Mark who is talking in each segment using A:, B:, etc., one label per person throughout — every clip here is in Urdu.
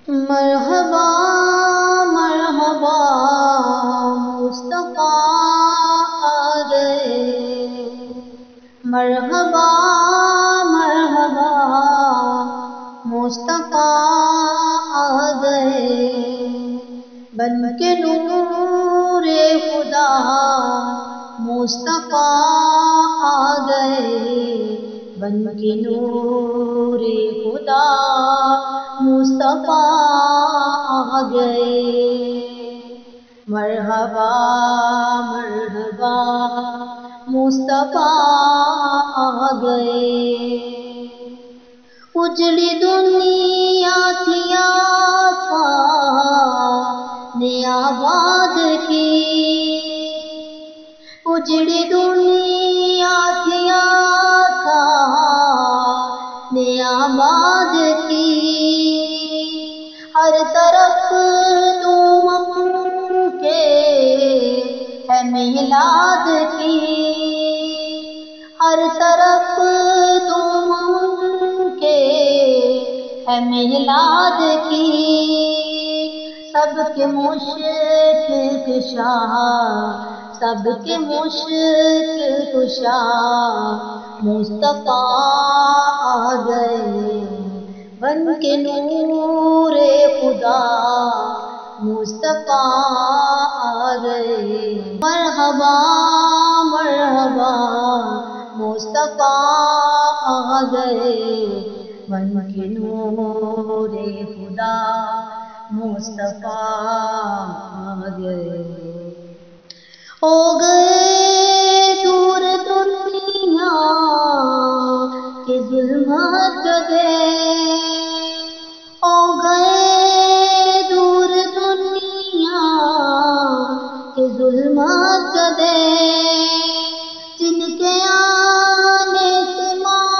A: مرحبا مرحبا مصطفیٰ آ گئے، مرحبا مرحبا مصطفیٰ آ گئے، بن کے نور خدا مصطفیٰ آ گئے، بن کے نور خدا مصطفیٰ آ گئے، مرحبا مرحبا مصطفیٰ آ گئے، اجڑی دنیا تھی آقا نے آباد کی، اجڑی دنیا تھی آقا نے آباد کی، ہر طرف تم کے ہے میلاد کی، ہر طرف تم کے ہے میلاد کی، سب کے مشکل کشا، سب کے مشکل کشا مصطفیٰ آ گئے، بن کے نور خدا مصطفیٰ آ گئے، مرحبا مرحبا مصطفیٰ آ گئے، بن کے نور خدا مصطفیٰ آ گئے، ہو گئے دور دنیا کے ظلمات گدے، ہو گئے دور دنیا کے ظلمات گدے، جن کے آنے سے ماں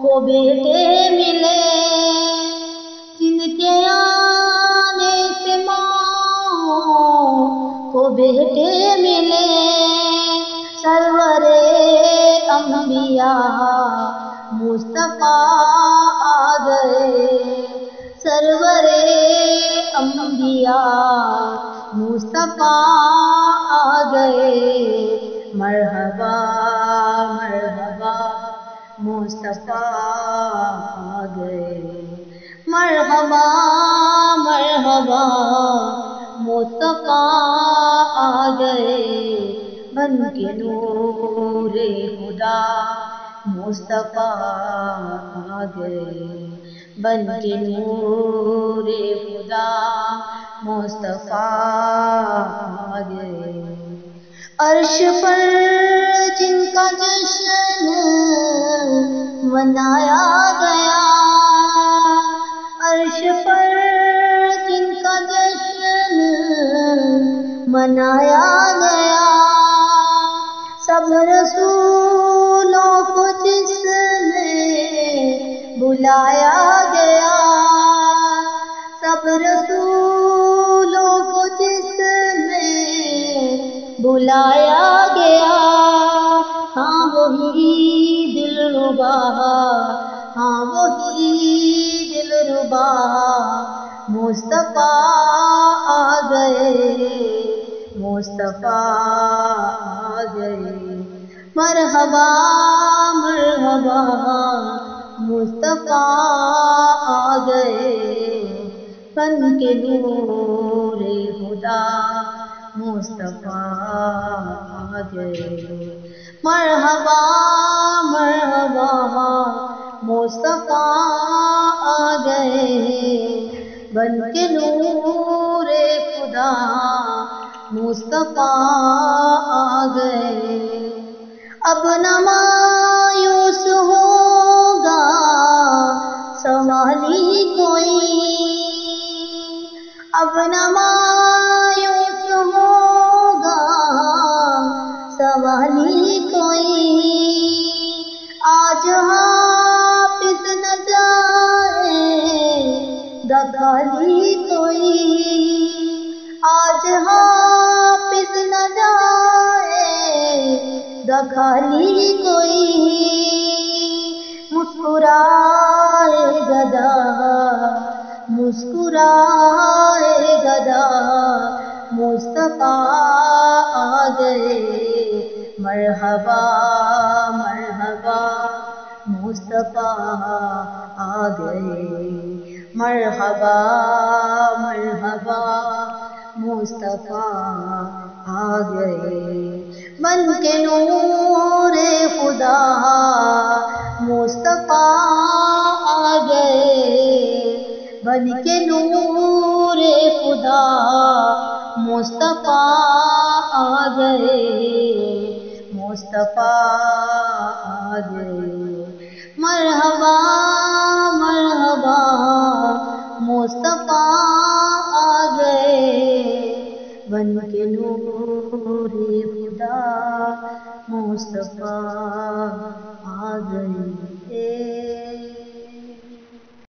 A: کو بیٹے ملے، جن کے آنے سے ماں کو بیٹے ملے، سرور انبیاء مصطفیٰ آ گئے، سرور انبیاء مصطفیٰ آ گئے، مرحبا مرحبا مصطفیٰ آ گئے، مرحبا مرحبا مصطفیٰ آ گئے، بن کے نور خدا مصطفیٰ آ گئے، بن کے نور خدا مصطفیٰ آ گئے، عرش پر جن کا جشن منایا گیا، عرش پر جن کا جشن منایا گیا، سب رسولوں کو جس میں بلایا گیا، سب رسولوں کو جس میں بلایا گیا، ہاں وہی دلربا، ہاں وہی دلربا مصطفیٰ آ گئے، مصطفیٰ آ گئے، مرحبا مرحبا مصطفیٰ آ گئے، بن کے نور خدا مصطفیٰ آ گئے، مرحبا مرحبا مصطفیٰ آ گئے، بن کے نور خدا مصطفیٰ آ گئے، اب نہ مایوس ہوگا سوالی کوئی، اب نہ مایوس ہوگا سوالی کوئی، آج حافظ نہ جائے گا خالی کوئی، آج حافظ نہ جائے گا خالی کوئی، مسکرائے گدا مسکرائے گدا مصطفیٰ آ گئے، مرحبا مرحبا مصطفیٰ آ گئے، مرحبا مرحبا مصطفیٰ آ گئے، بن کے نور خدا مصطفیٰ آ گئے، بن کے نور خدا مصطفیٰ آ گئے، مصطفیٰ آ گئے، مرحبا